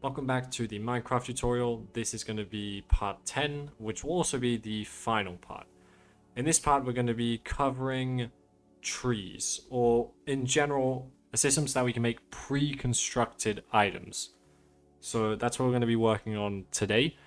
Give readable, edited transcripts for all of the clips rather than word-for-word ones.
Welcome back to the Minecraft tutorial. This is going to be part 10, which will also be the final part. In this part, we're going to be covering trees, or in general, systems that we can make pre-constructed items. So that's what we're going to be working on today.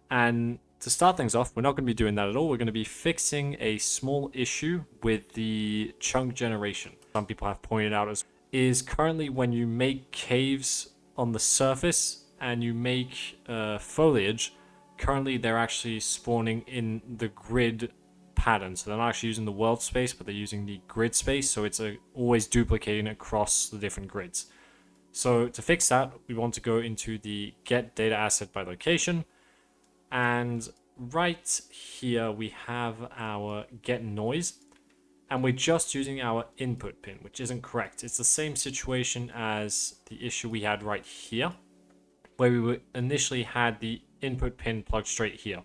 And to start things off, we're not going to be doing that at all. We're going to be fixing a small issue with the chunk generation. Some people have pointed out is currently when you make caves on the surface and you make foliage, currently they're actually spawning in the grid pattern. So they're not actually using the world space, but they're using the grid space. So it's always duplicating across the different grids. So to fix that, we want to go into the get data asset by location. And right here, we have our get noise. And we're just using our input pin, which isn't correct. It's the same situation as the issue we had right here, where we initially had the input pin plugged straight here,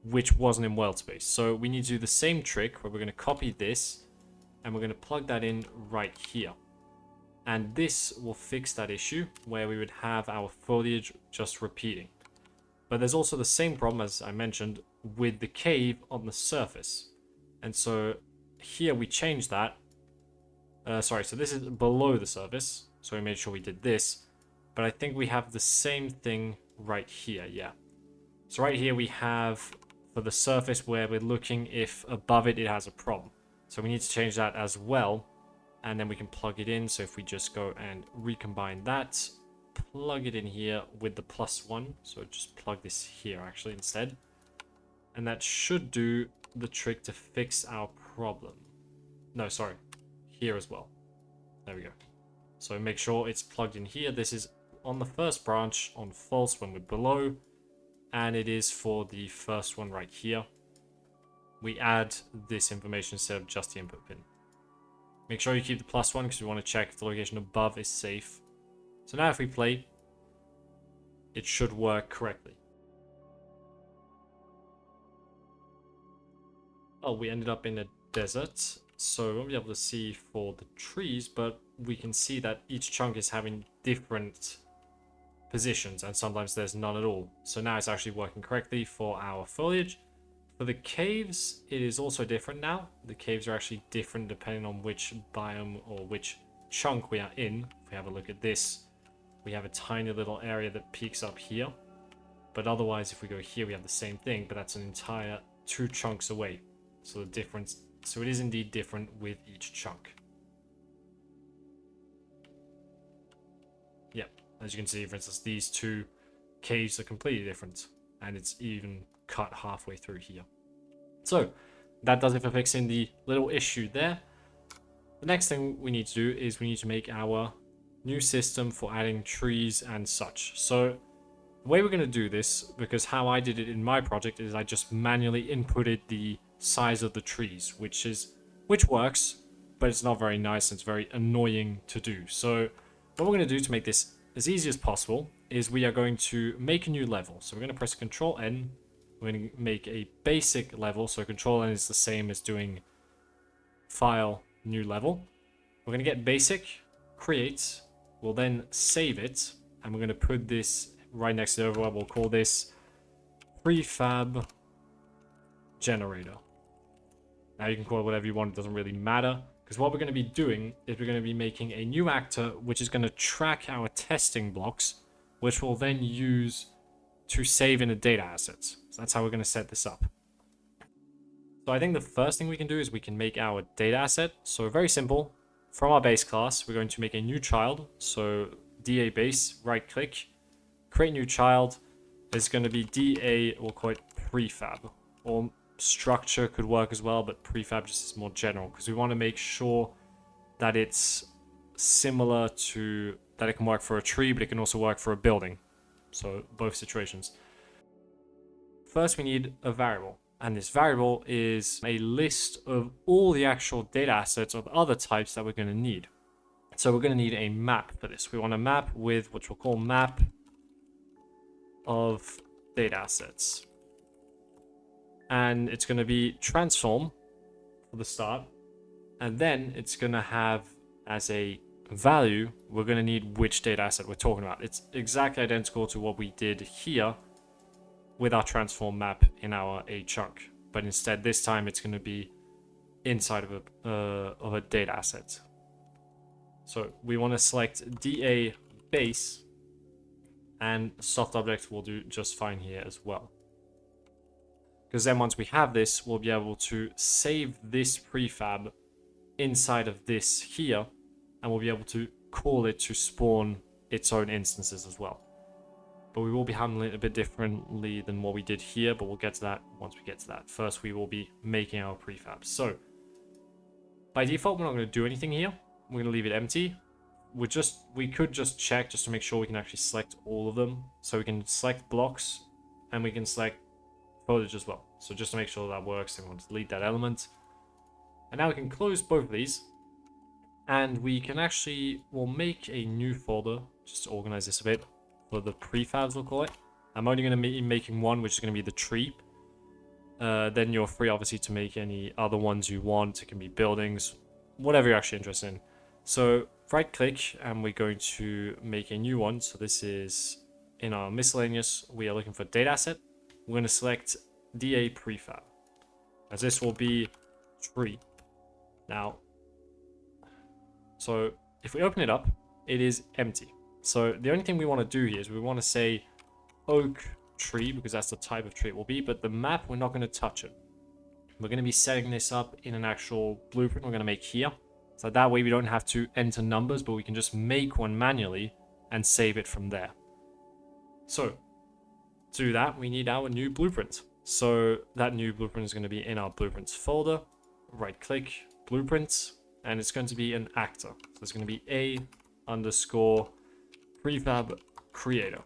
which wasn't in world space. So we need to do the same trick where we're going to copy this and we're going to plug that in right here. And this will fix that issue where we would have our foliage just repeating. But there's also the same problem, as I mentioned, with the cave on the surface. And so here we changed that. So this is below the surface. So we made sure we did this. But I think we have the same thing right here, yeah. So right here we have for the surface where we're looking if above it has a problem. So we need to change that as well. And then we can plug it in. So if we just go and recombine that, plug it in here with the +1. So just plug this here actually instead. And that should do the trick to fix our problem. No, sorry. Here as well. There we go. So make sure it's plugged in here. This is on the first branch on false when we're below, and it is for the first one right here. We add this information instead of just the input pin. Make sure you keep the +1 because we want to check if the location above is safe. So now if we play, it should work correctly. Oh, we ended up in a desert, so we won't be able to see for the trees, but we can see that each chunk is having different positions, and sometimes there's none at all. So now it's actually working correctly for our foliage. For the caves, it is also different now. The caves are actually different depending on which biome or which chunk we are in. If we have a look at this, we have a tiny little area that peaks up here. But otherwise, if we go here, we have the same thing, but that's an entire 2 chunks away. So the difference, so it is indeed different with each chunk. Yep. As you can see, for instance, these 2 caves are completely different, and it's even cut halfway through here. So that does it for fixing the little issue there. The next thing we need to do is we need to make our new system for adding trees and such. So the way we're going to do this, because how I did it in my project is I just manually inputted the size of the trees, which works, but it's not very nice and it's very annoying to do. So what we're going to do to make this as easy as possible is we are going to make a new level. So we're going to press Control N. We're going to make a basic level. So Control N is the same as doing File, New Level. We're going to get basic, create. We'll then save it. And we're going to put this right next to the overlap. We'll call this Prefab Generator. Now you can call it whatever you want. It doesn't really matter. Because what we're going to be doing is we're going to be making a new actor which is going to track our testing blocks, which we'll then use to save in the data assets. So that's how we're going to set this up. So I think the first thing we can do is we can make our data asset. So very simple. From our base class, we're going to make a new child. So DA base, right click, create new child. It's going to be DA, we'll call it prefab, or structure could work as well, but prefab just is more general because we want to make sure that it's similar to that it can work for a tree, but it can also work for a building. So both situations. First, we need a variable, and this variable is a list of all the actual data assets of other types that we're going to need. So we're going to need a map for this. We want a map with what we'll call map of data assets. And it's going to be transform for the start. And then it's going to have as a value, we're going to need which data asset we're talking about. It's exactly identical to what we did here with our transform map in our A chunk. But instead, this time it's going to be inside of a data asset. So we want to select DA base, and soft object will do just fine here as well. Because then once we have this, we'll be able to save this prefab inside of this here, and we'll be able to call it to spawn its own instances as well. But we will be handling it a bit differently than what we did here, but we'll get to that once we get to that. First, we will be making our prefab. So, by default, we're not going to do anything here. We're going to leave it empty. We could just check just to make sure we can actually select all of them. So we can select blocks, and we can select foliage as well. So just to make sure that works, I'm going to delete that element. And now we can close both of these. And we can actually, we'll make a new folder, just to organize this a bit, for the prefabs, we'll call it. I'm only going to be making one, which is going to be the tree. Then you're free, obviously, to make any other ones you want. It can be buildings, whatever you're actually interested in. So right click, and we're going to make a new one. So this is in our miscellaneous. We are looking for data asset. We're going to select DA prefab, as this will be tree. Now, so if we open it up, it is empty. So the only thing we want to do here is we want to say oak tree, because that's the type of tree it will be, but the map, we're not going to touch it. We're going to be setting this up in an actual blueprint we're going to make here. So that way we don't have to enter numbers, but we can just make one manually and save it from there. So to do that, we need our new blueprint. So that new blueprint is going to be in our blueprints folder. Right click, blueprints, and it's going to be an actor. So it's going to be a_prefab creator.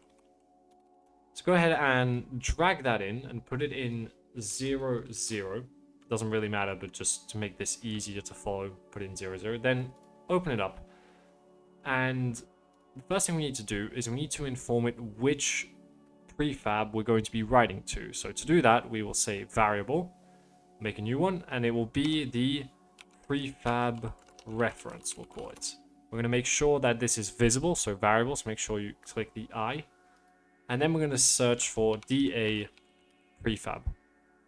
So go ahead and drag that in and put it in 0, 0. Doesn't really matter, but just to make this easier to follow, put it in 0, 0. Then open it up. And the first thing we need to do is we need to inform it which prefab we're going to be writing to. So to do that, we will say variable, make a new one, and it will be the prefab reference, we'll call it. We're going to make sure that this is visible, so variable, so make sure you click the I. And then we're going to search for DA prefab.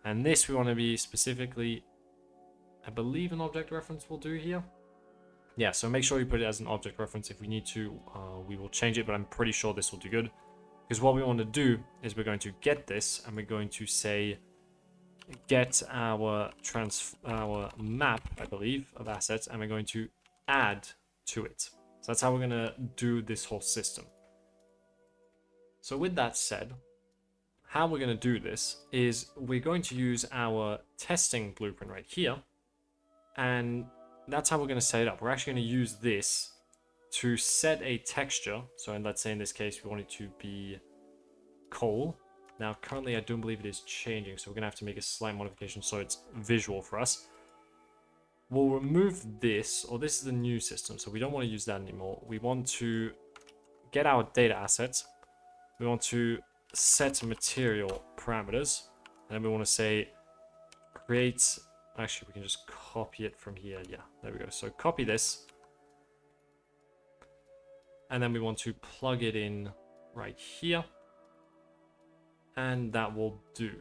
And this we want to be specifically, I believe an object reference will do here. Yeah, so make sure you put it as an object reference. If we need to, we will change it, but I'm pretty sure this will do good. Because what we want to do is we're going to get this, and we're going to say get our map, I believe, of assets, and we're going to add to it. So that's how we're going to do this whole system. So with that said, how we're going to do this is we're going to use our testing blueprint right here, and that's how we're going to set it up. We're actually going to use this to set a texture. So let's say in this case we want it to be coal. Now currently I don't believe it is changing, so we're going to have to make a slight modification so it's visual for us. We'll remove this, or this is the new system, so we don't want to use that anymore. We want to get our data assets. We want to set material parameters, and then we want to say create, actually we can just copy it from here. Yeah, there we go. So copy this, and then we want to plug it in right here, and that will do.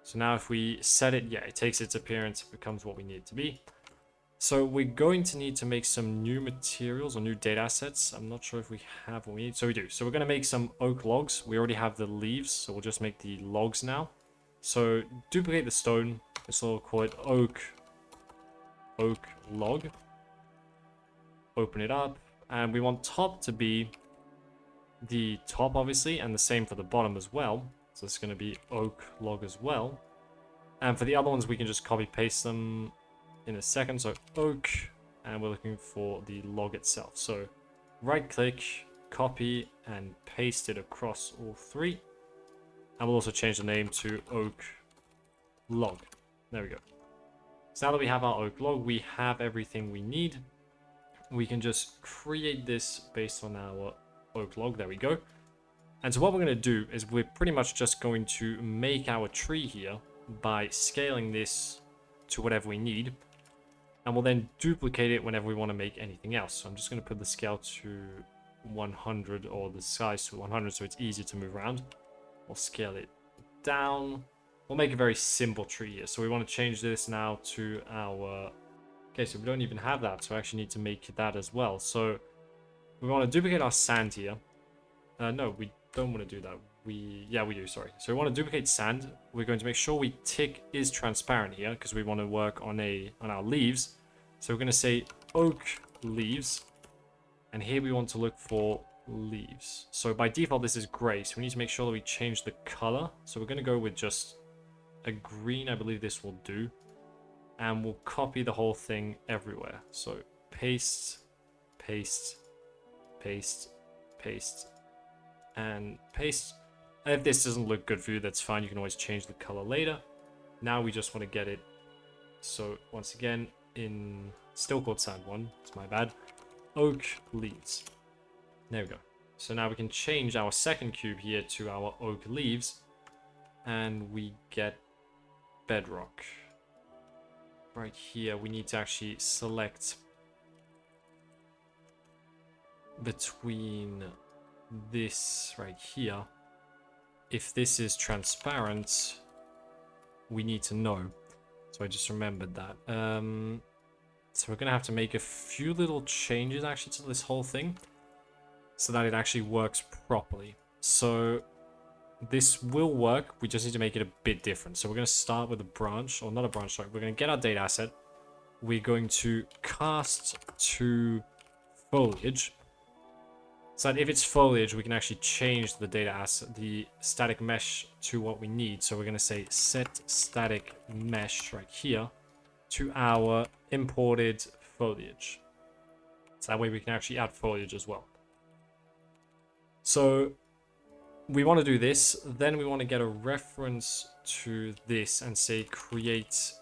So now if we set it, yeah, it takes its appearance, it becomes what we need it to be. So we're going to need to make some new materials or new data assets. I'm not sure if we have what we need. So we do. So we're going to make some oak logs. We already have the leaves, so we'll just make the logs now. So duplicate the stone. This will call it oak log. Open it up, and we want top to be the top, obviously, and the same for the bottom as well. So it's going to be oak log as well. And for the other ones, we can just copy paste them in a second. So oak, and we're looking for the log itself. So right click, copy, and paste it across all three. And we'll also change the name to oak log. There we go. So now that we have our oak log, we have everything we need. We can just create this based on our oak log. There we go. And so what we're going to do is we're pretty much just going to make our tree here by scaling this to whatever we need. and we'll then duplicate it whenever we want to make anything else. So I'm just going to put the scale to 100, or the size to 100, so it's easier to move around. We'll scale it down. We'll make a very simple tree here. So we want to change this now to our... Okay, so we don't even have that, so I actually need to make that as well. So we want to duplicate our sand here. No, we don't want to do that. Yeah, we do, sorry. So we want to duplicate sand. We're going to make sure we tick is transparent here, because we want to work on our leaves. So we're going to say oak leaves, and here we want to look for leaves. So by default this is gray, so we need to make sure that we change the color. So we're going to go with just a green. I believe this will do, and we'll copy the whole thing everywhere. So paste, paste, paste, paste, and paste. And if this doesn't look good for you, that's fine. You can always change the color later. Now we just want to get it. So once again, in still called sand 1, it's my bad. Oak leaves. There we go. So now we can change our second cube here to our oak leaves, and we get bedrock. Right here, we need to actually select between this right here. If this is transparent, we need to know. So I just remembered that. So we're going to have to make a few little changes actually to this whole thing so that it actually works properly. So this will work. We just need to make it a bit different. So we're going to start with a branch, or not a branch, sorry. We're going to get our data asset. We're going to cast to foliage. So that if it's foliage, we can actually change the data asset, the static mesh, to what we need. So we're going to say set static mesh right here to our imported foliage. So that way we can actually add foliage as well. So we want to do this. Then we want to get a reference to this and say create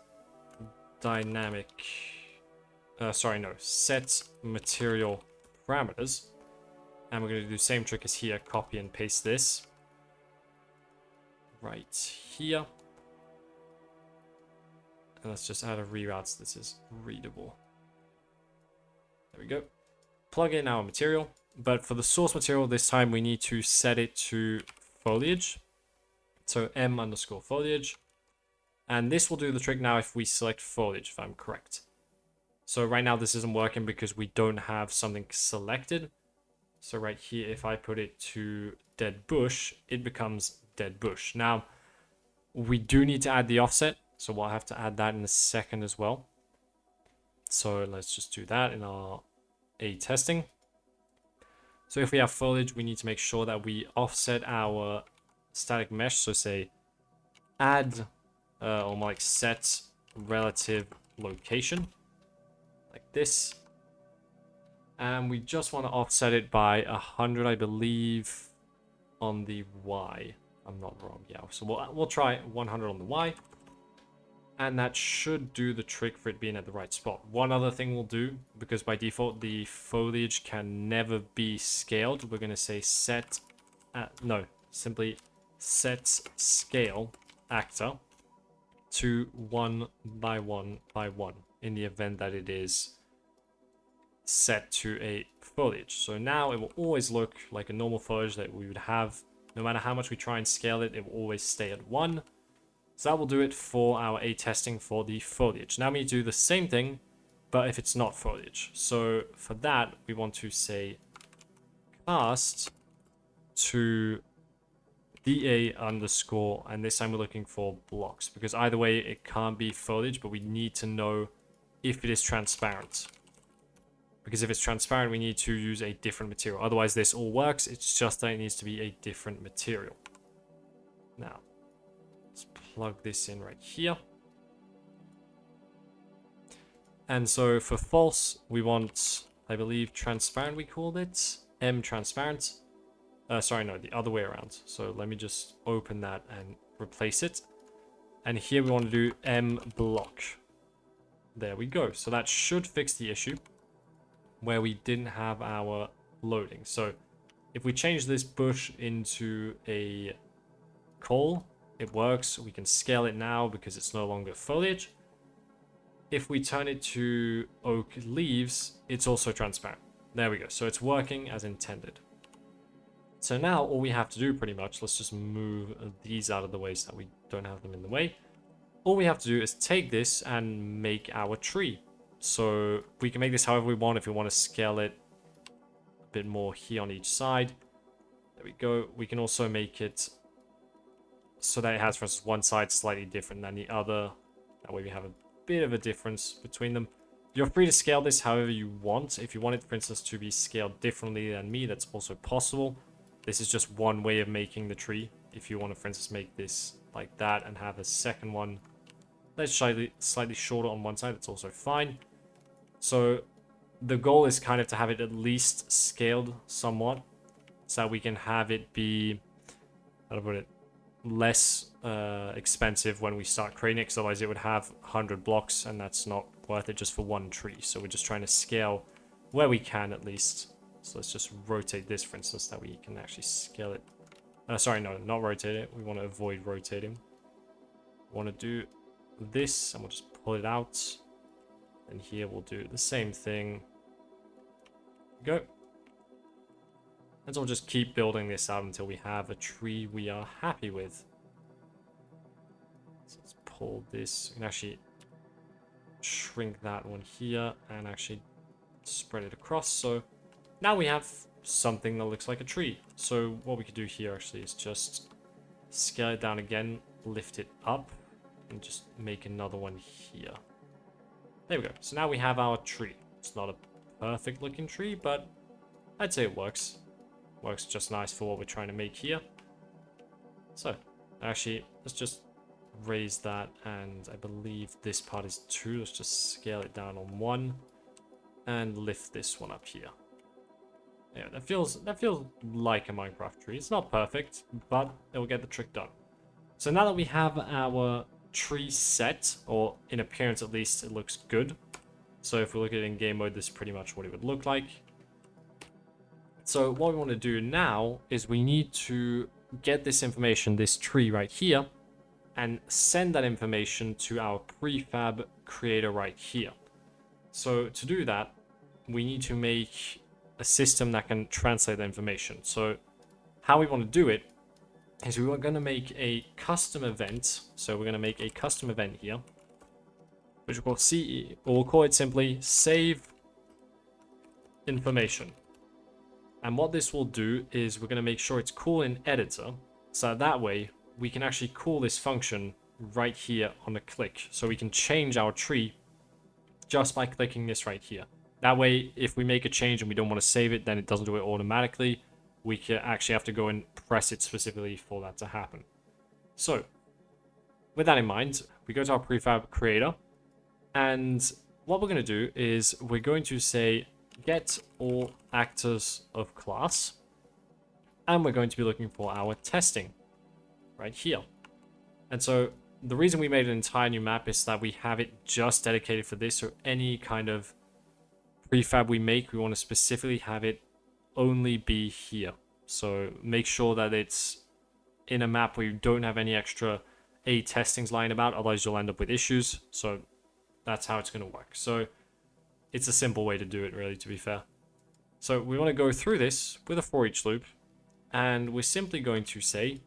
dynamic, set material parameters. And we're going to do the same trick as here, copy and paste this right here. And let's just add a reroute so this is readable. There we go. Plug in our material, but for the source material this time we need to set it to foliage. So m_foliage. And this will do the trick now if we select foliage, if I'm correct. So right now this isn't working because we don't have something selected. So right here, if I put it to dead bush, it becomes dead bush. Now, we do need to add the offset, so we'll have to add that in a second as well. So let's just do that in our A testing. So if we have foliage, we need to make sure that we offset our static mesh. So say add, or more like set relative location, like this. And we just want to offset it by 100, I believe, on the Y. I'm not wrong. Yeah, so we'll try 100 on the Y. And that should do the trick for it being at the right spot. One other thing we'll do, because by default the foliage can never be scaled, we're going to say simply set scale actor to 1 by 1 by 1 in the event that it is set to a foliage. So now it will always look like a normal foliage that we would have. No matter how much we try and scale it, it will always stay at 1. So that will do it for our A testing for the foliage. Now we do the same thing, but if it's not foliage. So for that, we want to say cast to DA underscore, and this time we're looking for blocks, because either way it can't be foliage, but we need to know if it is transparent. Because if it's transparent, we need to use a different material. Otherwise, this all works. It's just that it needs to be a different material. Now, let's plug this in right here. And so for false, we want, I believe, transparent, we called it. M transparent. Sorry, no, the other way around. So let me just open that and replace it. And here we want to do M block. There we go. So that should fix the issue where we didn't have our loading. So if we change this bush into a coal, it works. We can scale it now because it's no longer foliage. if we turn it to oak leaves, it's also transparent. There we go. So it's working as intended. So now all we have to do pretty much, let's just move these out of the way so that we don't have them in the way. All we have to do is take this and make our tree. So we can make this however we want. If we want to scale it a bit more here on each side. There we go. We can also make it so that it has, for instance, one side slightly different than the other. That way we have a bit of a difference between them. You're free to scale this however you want. If you want it, for instance, to be scaled differently than me, that's also possible. This is just one way of making the tree. If you want to, for instance, make this like that and have a second one that's slightly shorter on one side, it's also fine. So the goal is kind of to have it at least scaled somewhat so that we can have it be, how to put it, less expensive when we start creating it, because otherwise it would have 100 blocks and that's not worth it just for one tree. So we're just trying to scale where we can at least. So let's just rotate this, for instance, that we can actually scale it. Sorry, no, not rotate it. We want to avoid rotating. We want to do this, and we'll just pull it out. And here we'll do the same thing. Go. And so we'll just keep building this out until we have a tree we are happy with. So let's pull this. We can actually shrink that one here and actually spread it across. So now we have something that looks like a tree. So what we could do here actually is just scale it down again, lift it up, and just make another one here. There we go. So now we have our tree. It's not a perfect looking tree, but I'd say it works. Works just nice for what we're trying to make here. So actually, let's just raise that, and I believe this part is 2. Let's just scale it down on 1 and lift this one up here. Yeah, that feels like a Minecraft tree. It's not perfect, but it will get the trick done. So now that we have our tree set, or in appearance at least, it looks good. So if we look at it in game mode, this is pretty much what it would look like. So what we want to do now is we need to get this information, this tree right here, and send that information to our prefab creator right here. So to do that, we need to make a system that can translate the information. So how we want to do it is we are going to make a custom event. So we're going to make a custom event here, which we'll see, or we'll call it simply save information. And what this will do is we're going to make sure it's cool in editor, so that way we can actually call this function right here on a click. So we can change our tree just by clicking this right here. That way, if we make a change and we don't want to save it, then it doesn't do it automatically. We can actually have to go and press it specifically for that to happen. So with that in mind, we go to our prefab creator, and what we're going to do is we're going to say get all actors of class, and we're going to be looking for our testing right here. And so the reason we made an entire new map is that we have it just dedicated for this. So any kind of prefab we make, we want to specifically have it only be here. So make sure that it's in a map where you don't have any extra testings lying about, otherwise you'll end up with issues. So that's how it's going to work. So it's a simple way to do it, really, to be fair. So we want to go through this with a for each loop, and we're simply going to say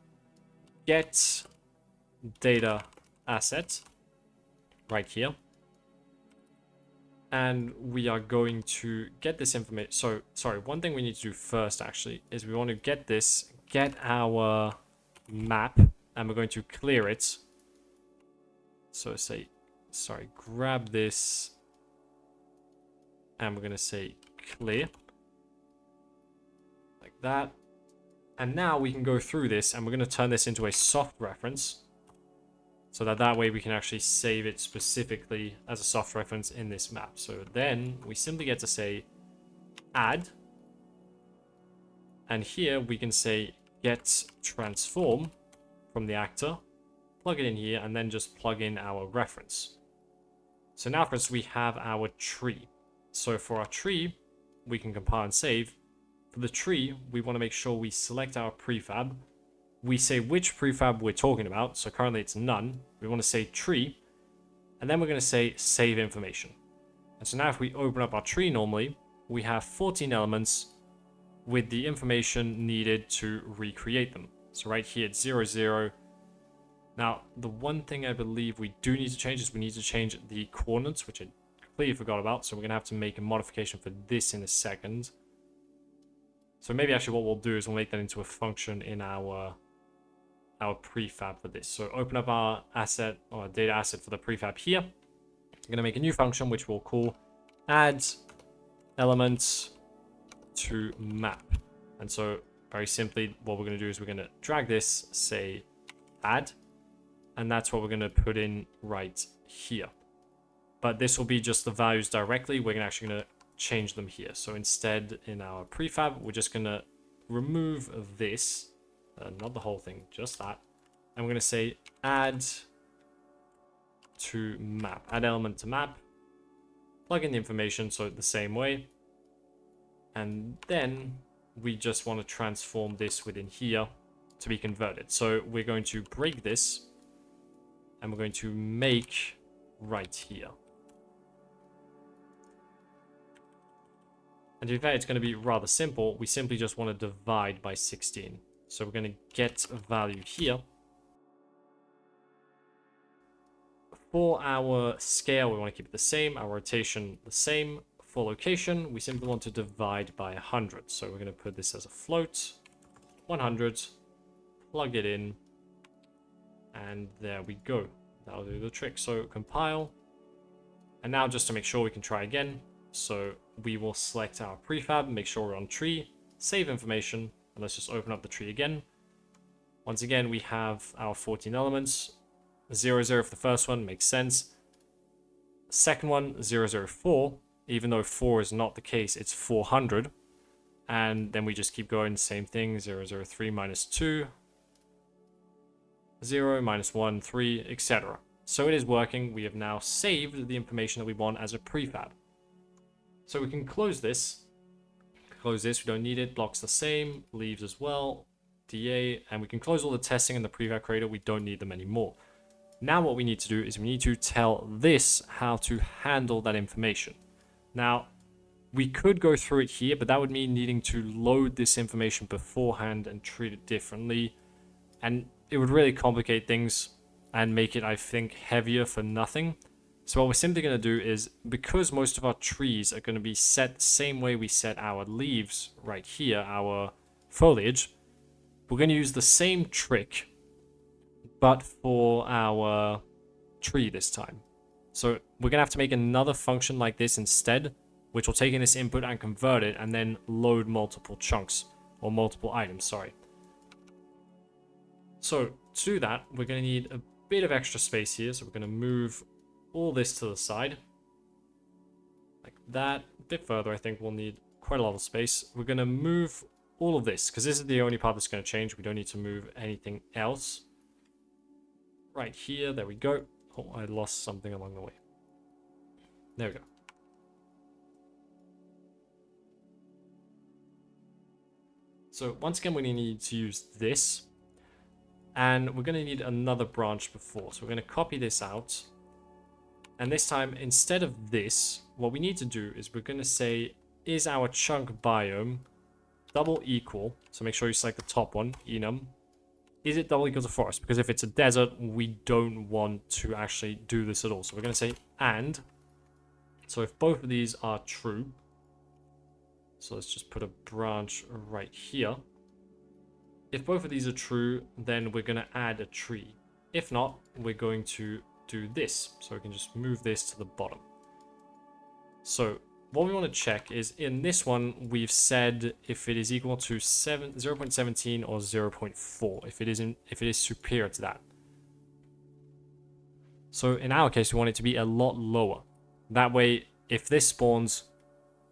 get data asset right here. And we are going to get this information. So, sorry, one thing we need to do first, actually, is we want to get this, get our map, and we're going to clear it. So say, sorry, grab this, and we're going to say clear, like that. And now we can go through this, and we're going to turn this into a soft reference, so that way we can actually save it specifically as a soft reference in this map. So then we simply get to say add, and here we can say get transform from the actor, plug it in here, and then just plug in our reference. So now, for instance, we have our tree. So for our tree, we can compile and save. For the tree, we want to make sure we select our prefab. We say which prefab we're talking about. So currently it's none. We want to say tree. And then we're going to say save information. And so now if we open up our tree normally, we have 14 elements with the information needed to recreate them. So right here it's 0, 0. Now, the one thing I believe we do need to change is we need to change the coordinates, which I completely forgot about. So we're going to have to make a modification for this in a second. So maybe actually what we'll do is we'll make that into a function in our prefab for this. So open up our asset or our data asset for the prefab here. I'm going to make a new function which we'll call add elements to map. And so very simply what we're going to do is we're going to drag this, say add, and that's what we're going to put in right here. But this will be just the values directly. We're actually going to change them here. So instead in our prefab, we're just going to remove this, not the whole thing, just that. And we're going to say add to map, add element to map, plug in the information, so the same way. And then we just want to transform this within here to be converted. So we're going to break this and we're going to make right here. And to be fair, it's going to be rather simple. We simply just want to divide by 16. So we're going to get a value here. For our scale, we want to keep it the same. Our rotation, the same. For location, we simply want to divide by 100. So we're going to put this as a float. 100. Plug it in. And there we go. That'll do the trick. So compile. And now just to make sure we can try again. So we will select our prefab, make sure we're on tree, save information, and let's just open up the tree again. Once again, we have our 14 elements. 0, 0 for the first one, makes sense. Second one, 0, 0, 4. Even though 4 is not the case, it's 400. And then we just keep going, same thing, 0, 0, 3 minus 2. 0, minus 1, 3, etc. So it is working. We have now saved the information that we want as a prefab. So we can close this. Close this, we don't need it. Blocks the same, leaves as well. DA, and we can close all the testing in the prefab creator. We don't need them anymore. Now what we need to do is we need to tell this how to handle that information. Now, we could go through it here, but that would mean needing to load this information beforehand and treat it differently. And it would really complicate things and make it, I think, heavier for nothing. So what we're simply going to do is, because most of our trees are going to be set the same way we set our leaves right here, our foliage, we're going to use the same trick, but for our tree this time. So we're going to have to make another function like this instead, which will take in this input and convert it, and then load multiple chunks, or multiple items, sorry. So to do that, we're going to need a bit of extra space here, so we're going to move all this to the side like that. A bit further, I think we'll need quite a lot of space. We're going to move all of this because this is the only part that's going to change. We don't need to move anything else. Right here, there we go. Oh, I lost something along the way. There we go. So once again, we're going to need to use this, and we're going to need another branch before. So we're going to copy this out. And this time, instead of this, what we need to do is we're going to say, is our chunk biome double equal? So make sure you select the top one, enum. Is it double equal to forest? Because if it's a desert, we don't want to actually do this at all. So we're going to say and. So if both of these are true, so let's just put a branch right here. If both of these are true, then we're going to add a tree. If not, we're going to do this. So we can just move this to the bottom. So what we want to check is in this one, we've said if it is equal to 0.17 or 0.4, if it is superior to that. So in our case, we want it to be a lot lower. That way, if this spawns,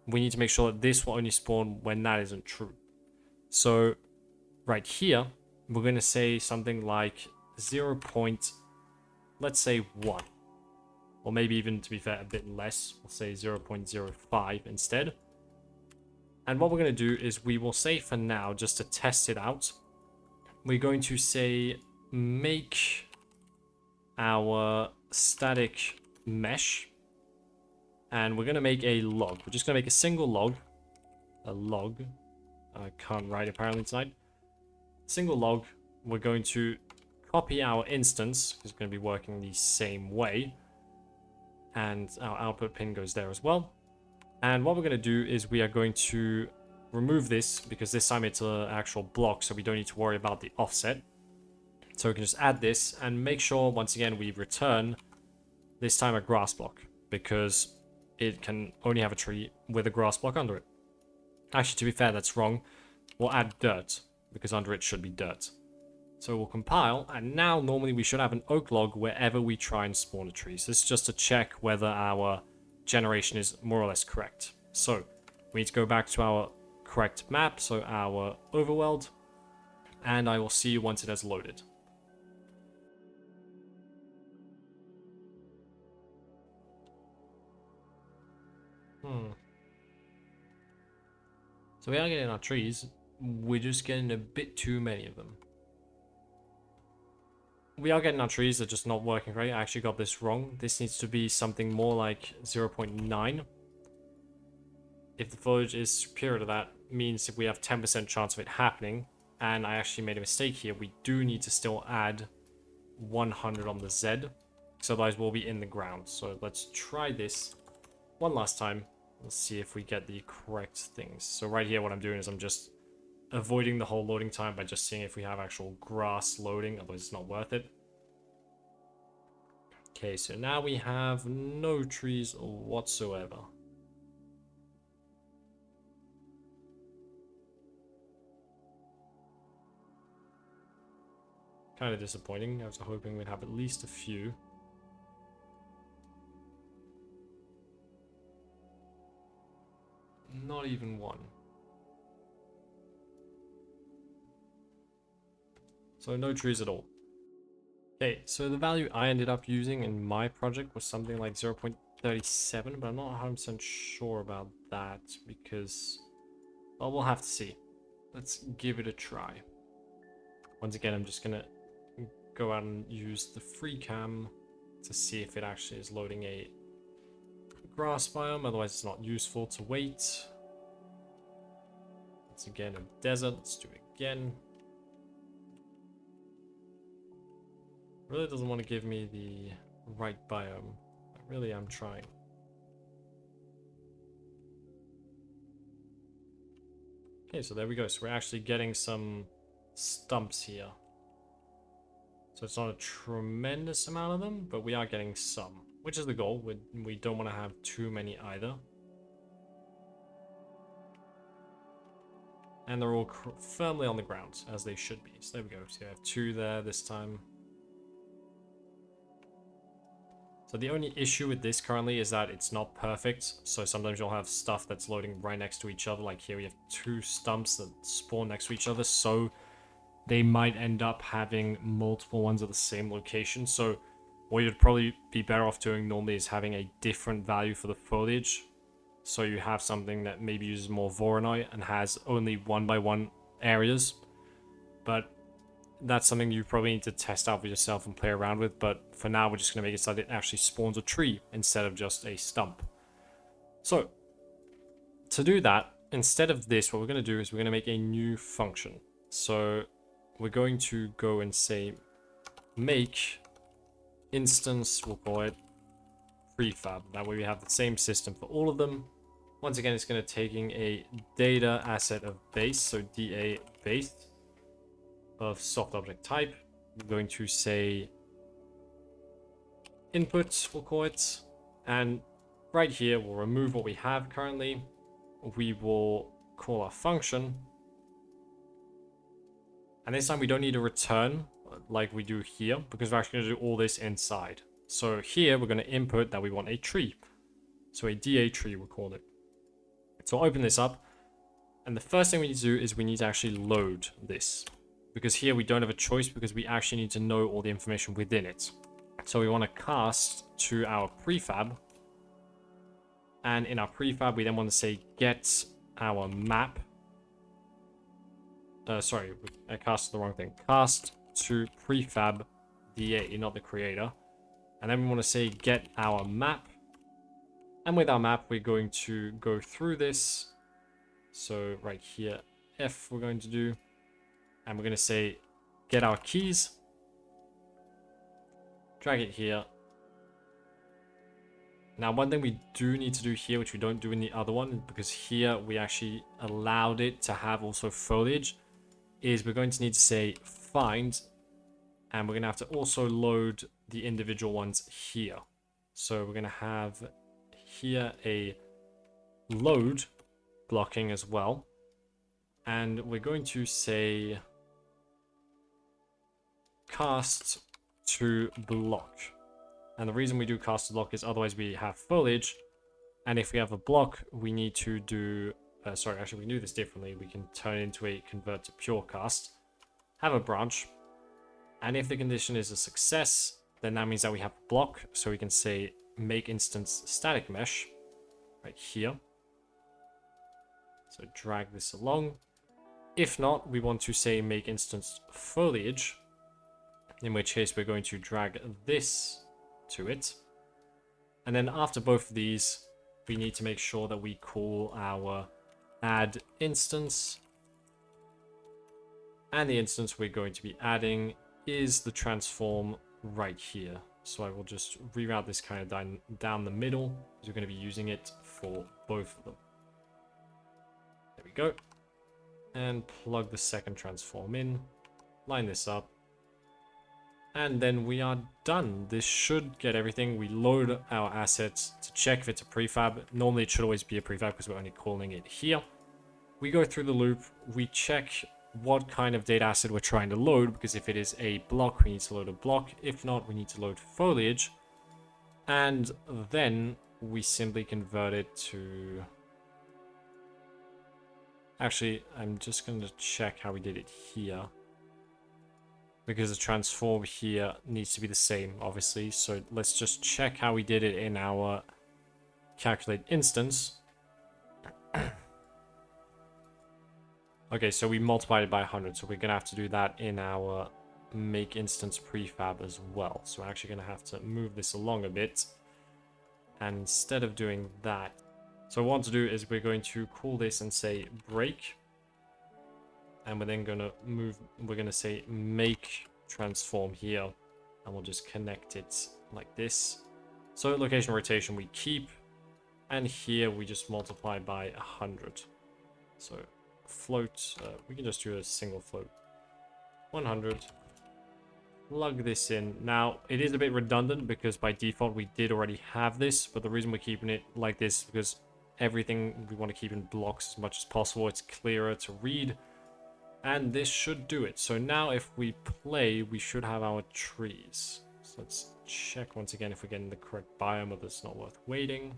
we need to make sure that this will only spawn when that isn't true. So right here, we're going to say something like 0. Let's say 1. Or maybe even, to be fair, a bit less. We'll say 0.05 instead. And what we're going to do is we will say for now, just to test it out, we're going to say make our static mesh. And we're going to make a log. We're just going to make a single log. A log. I can't write apparently tonight. Single log. We're going to copy our instance, because it's going to be working the same way. And our output pin goes there as well. And what we're going to do is we are going to remove this, because this time it's an actual block, so we don't need to worry about the offset. So we can just add this and make sure, once again, we return this time a grass block, because it can only have a tree with a grass block under it. Actually, to be fair, that's wrong. We'll add dirt, because under it should be dirt. So we'll compile, and now normally we should have an oak log wherever we try and spawn a tree. So this is just to check whether our generation is more or less correct. So we need to go back to our correct map, so our overworld, and I will see you once it has loaded. So we are getting our trees, we're just getting a bit too many of them. We are getting our trees, they're just not working right. I actually got this wrong. This needs to be something more like 0.9. If the foliage is superior to that, means if we have 10% chance of it happening, and I actually made a mistake here, we do need to still add 100 on the Z, because otherwise we'll be in the ground. So let's try this one last time. Let's see if we get the correct things. So right here, what I'm doing is I'm just avoiding the whole loading time by just seeing if we have actual grass loading, otherwise it's not worth it. Okay, so now we have no trees whatsoever. Kind of disappointing. I was hoping we'd have at least a few. Not even one. So no trees at all. Okay, so the value I ended up using in my project was something like 0.37, but I'm not 100% sure about that because, well, we'll have to see. Let's give it a try. Once again, I'm just gonna go out and use the free cam to see if it actually is loading a grass biome, otherwise it's not useful to wait. It's again a desert, let's do it again. Really doesn't want to give me the right biome. I really am trying. Okay, so there we go. So we're actually getting some stumps here. So it's not a tremendous amount of them, but we are getting some, which is the goal. We don't want to have too many either. And they're all firmly on the ground, as they should be. So there we go. So we have 2 there this time. So the only issue with this currently is that it's not perfect. So sometimes you'll have stuff that's loading right next to each other. Like here we have 2 stumps that spawn next to each other. So they might end up having multiple ones at the same location. So what you'd probably be better off doing normally is having a different value for the foliage. So you have something that maybe uses more Voronoi and has only 1x1 areas. But that's something you probably need to test out for yourself and play around with. But for now, we're just going to make it so that it actually spawns a tree instead of just a stump. So to do that, instead of this, what we're going to do is we're going to make a new function. So we're going to go and say make instance, we'll call it prefab. That way we have the same system for all of them. Once again, it's going to taking a data asset of base, so DA base of soft object type. We're going to say input, we'll call it, and right here we'll remove what we have currently. We will call our function, and this time we don't need a return like we do here because we're actually going to do all this inside. So here we're going to input that we want a tree, so a DA tree we'll call it. So I'll open this up, and the first thing we need to do is we need to actually load this, because here we don't have a choice because we actually need to know all the information within it. So we want to cast to our prefab, and in our prefab we then want to say get our map. Sorry, I casted the wrong thing. Cast to prefab DA, not the creator. And then we want to say get our map. And with our map, we're going to go through this. So right here, F we're going to do. And we're going to say get our keys. Drag it here. Now, one thing we do need to do here, which we don't do in the other one, because here we actually allowed it to have also foliage, is we're going to need to say find, and we're going to have to also load the individual ones here. So we're going to have here a load blocking as well. And we're going to say cast to block. And the reason we do cast to block is otherwise we have foliage. And if we have a block, we need to do... sorry, actually, we can do this differently. We can turn it into a convert to pure cast. Have a branch. And if the condition is a success, then that means that we have a block. So we can say make instance static mesh right here. So drag this along. If not, we want to say make instance foliage. In which case we're going to drag this to it. And then after both of these, we need to make sure that we call our add instance. And the instance we're going to be adding is the transform right here. So I will just reroute this kind of down the middle, because we're going to be using it for both of them. There we go. And plug the second transform in. Line this up. And then we are done. This should get everything. We load our assets to check if it's a prefab. Normally it should always be a prefab because we're only calling it here. We go through the loop. We check what kind of data asset we're trying to load, because if it is a block, we need to load a block. If not, we need to load foliage. And then we simply convert it to... Actually, I'm just going to check how we did it here, because the transform here needs to be the same, obviously. So let's just check how we did it in our calculate instance. Okay, so we multiplied it by 100. So we're going to have to do that in our make instance prefab as well. So we're actually going to have to move this along a bit. And instead of doing that, so what we want to do is we're going to call this and say break. And we're then going to move, we're going to say make transform here. And we'll just connect it like this. So location rotation we keep. And here we just multiply by 100. So float, we can just do a single float. 100. Plug this in. Now, it is a bit redundant because by default we did already have this. But the reason we're keeping it like this is because everything we want to keep in blocks as much as possible. It's clearer to read. And this should do it. So now if we play, we should have our trees. So let's check once again if we're getting the correct biome, or it's not worth waiting.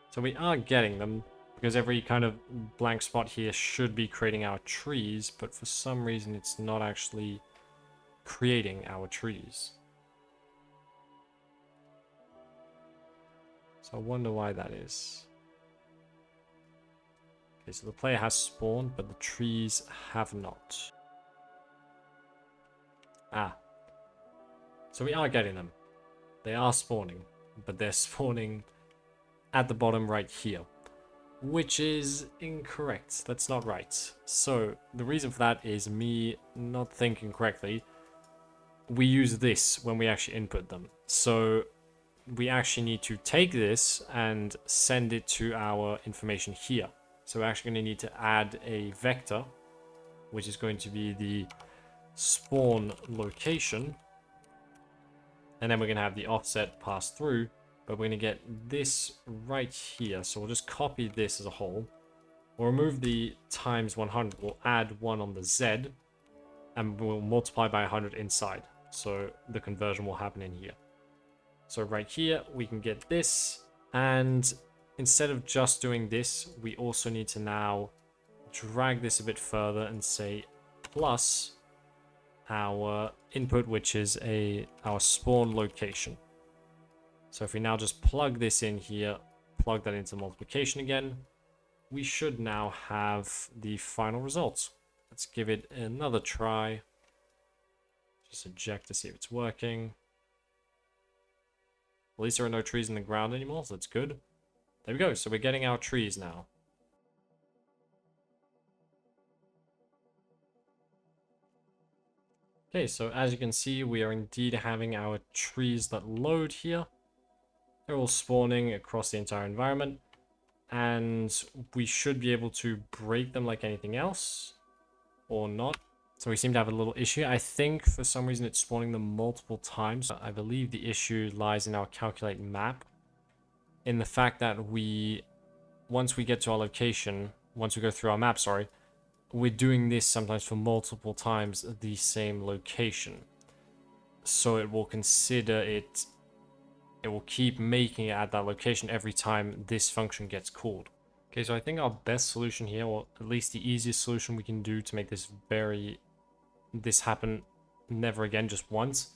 So we are getting them, because every kind of blank spot here should be creating our trees, but for some reason it's not actually creating our trees. So I wonder why that is. Okay, so the player has spawned, but the trees have not. Ah. So we are getting them. They are spawning, but they're spawning at the bottom right here, which is incorrect. That's not right. So the reason for that is me not thinking correctly. We use this when we actually input them. So we actually need to take this and send it to our information here. So we're actually going to need to add a vector, which is going to be the spawn location. And then we're going to have the offset pass through. But we're going to get this right here. So we'll just copy this as a whole. We'll remove the times 100. We'll add 1 on the Z. And we'll multiply by 100 inside. So the conversion will happen in here. So right here, we can get this. And instead of just doing this, we also need to now drag this a bit further and say plus our input, which is our spawn location. So if we now just plug this in here, plug that into multiplication again, we should now have the final results. Let's give it another try. Just eject to see if it's working. At least there are no trees in the ground anymore, so that's good. There we go, so we're getting our trees now. Okay, so as you can see, we are indeed having our trees that load here. They're all spawning across the entire environment. And we should be able to break them like anything else. Or not. So we seem to have a little issue. I think for some reason it's spawning them multiple times. I believe the issue lies in our calculate map. In the fact that once we get to our location, once we go through our map, sorry, we're doing this sometimes for multiple times the same location. So it will consider it will keep making it at that location every time this function gets called. Okay, so I think our best solution here, or at least the easiest solution we can do to make this happen never again, just once,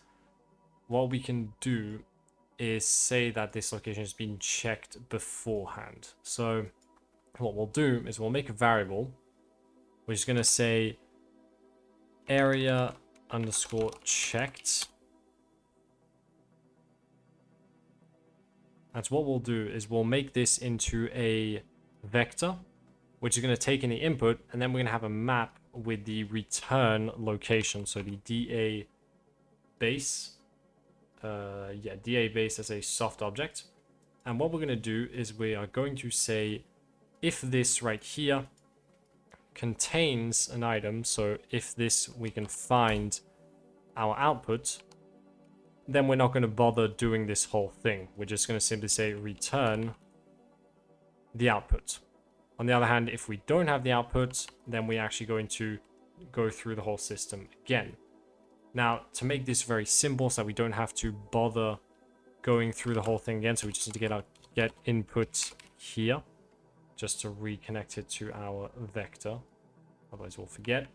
what we can do is say that this location has been checked beforehand. So what we'll do is we'll make a variable which is going to say area underscore checked. And so what we'll do is we'll make this into a vector, which is going to take in the input, and then we're going to have a map with the return location. So the DA base, DA base as a soft object. And what we're going to do is we are going to say if this right here contains an item, so if this we can find our output, then we're not going to bother doing this whole thing. We're just going to simply say return the output. On the other hand, if we don't have the output, then we're actually going to go through the whole system again. Now, to make this very simple so that we don't have to bother going through the whole thing again, so we just need to get our get input here, just to reconnect it to our vector. Otherwise, we'll forget.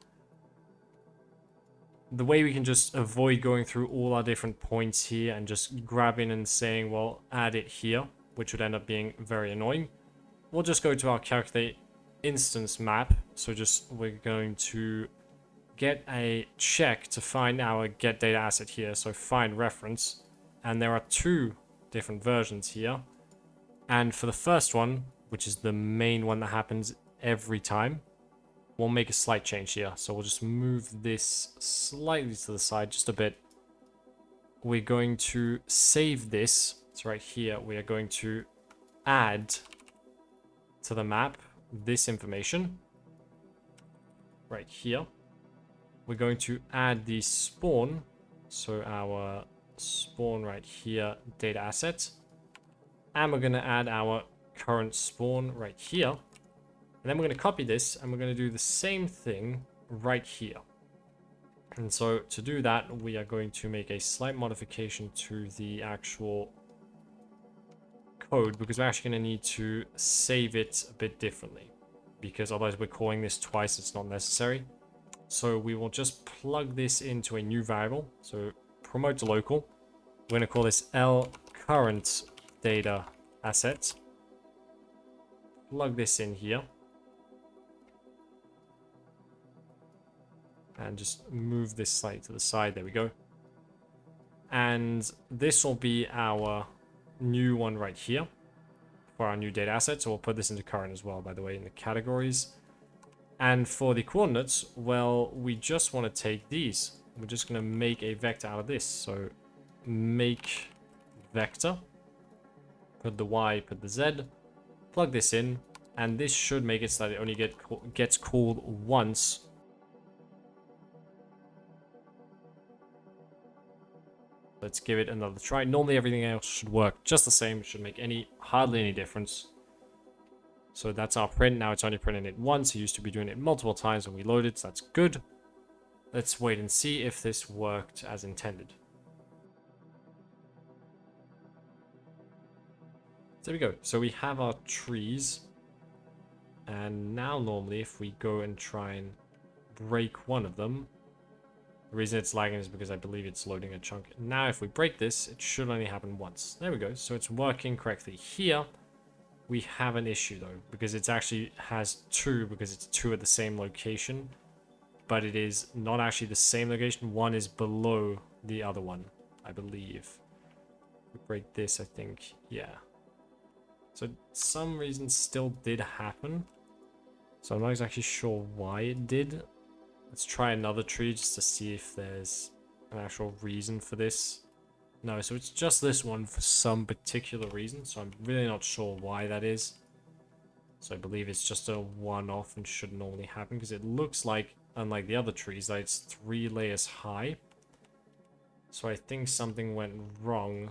The way we can just avoid going through all our different points here and just grabbing and saying, well, add it here, which would end up being very annoying. We'll just go to our calculate instance map. So we're going to get a check to find our get data asset here. So find reference. And there are two different versions here. And for the first one, which is the main one that happens every time, we'll make a slight change here. So we'll just move this slightly to the side, just a bit. We're going to save this. It's right here. We are going to add to the map this information right here. We're going to add the spawn. So our spawn right here, data asset. And we're going to add our current spawn right here. And then we're going to copy this and we're going to do the same thing right here. And so to do that, we are going to make a slight modification to the actual code, because we're actually going to need to save it a bit differently, because otherwise we're calling this twice. It's not necessary. So we will just plug this into a new variable. So promote to local. We're going to call this L current data asset. Plug this in here. And just move this slightly to the side. There we go. And this will be our new one right here for our new data asset. So we'll put this into current as well, by the way, in the categories. And for the coordinates, well, we just want to take these. We're just going to make a vector out of this. So make vector. Put the Y, put the Z. Plug this in. And this should make it so that it only gets called once. Let's give it another try. Normally everything else should work just the same. It should make hardly any difference. So that's our print. Now it's only printing it once. It used to be doing it multiple times when we load it, so that's good. Let's wait and see if this worked as intended. There we go. So we have our trees. And now normally if we go and try and break one of them, The reason it's lagging is because I believe it's loading a chunk. Now, if we break this, it should only happen once. There we go. So it's working correctly. Here, we have an issue, though, because it actually has two, because it's two at the same location. But it is not actually the same location. One is below the other one, I believe. We break this, I think. Yeah. So some reason still did happen. So I'm not exactly sure why it did. Let's try another tree just to see if there's an actual reason for this. No, so it's just this one for some particular reason. So I'm really not sure why that is. So I believe it's just a one-off and shouldn't normally happen, because it looks like, unlike the other trees, that it's 3 layers high. So I think something went wrong.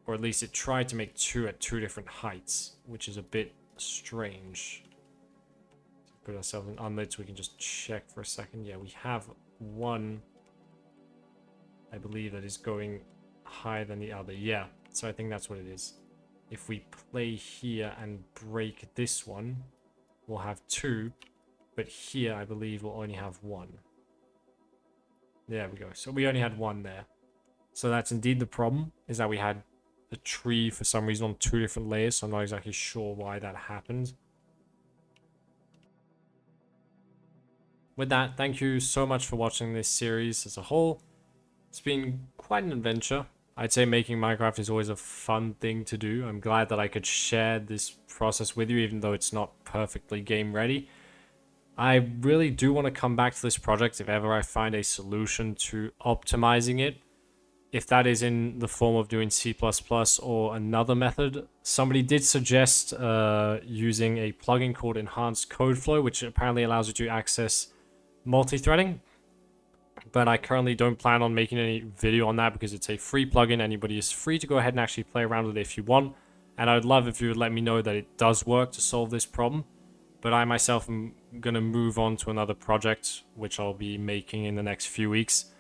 Or at least it tried to make 2 at 2 different heights, which is a bit strange. Put ourselves in unlit so we can just check for a second. Yeah, we have one, I believe, that is going higher than the other. Yeah, so I think that's what it is. If we play here and break this one, we'll have 2. But here, I believe, we'll only have 1. There we go. So we only had 1 there. So that's indeed the problem, is that we had a tree for some reason on 2 different layers. So I'm not exactly sure why that happened. With that, thank you so much for watching this series as a whole. It's been quite an adventure. I'd say making Minecraft is always a fun thing to do. I'm glad that I could share this process with you, even though it's not perfectly game ready. I really do want to come back to this project if ever I find a solution to optimizing it. If that is in the form of doing C++ or another method. Somebody did suggest using a plugin called Enhanced Code Flow, which apparently allows you to access multi-threading, but I currently don't plan on making any video on that because it's a free plugin. Anybody is free to go ahead and actually play around with it if you want, and I would love if you would let me know that it does work to solve this problem. But I myself am going to move on to another project which I'll be making in the next few weeks,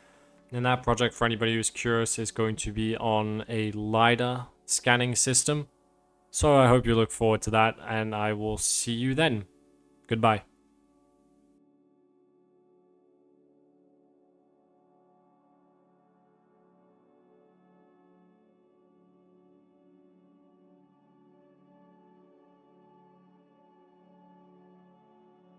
and that project, for anybody who's curious, is going to be on a LiDAR scanning system. So I hope you look forward to that, and I will see you then. Goodbye.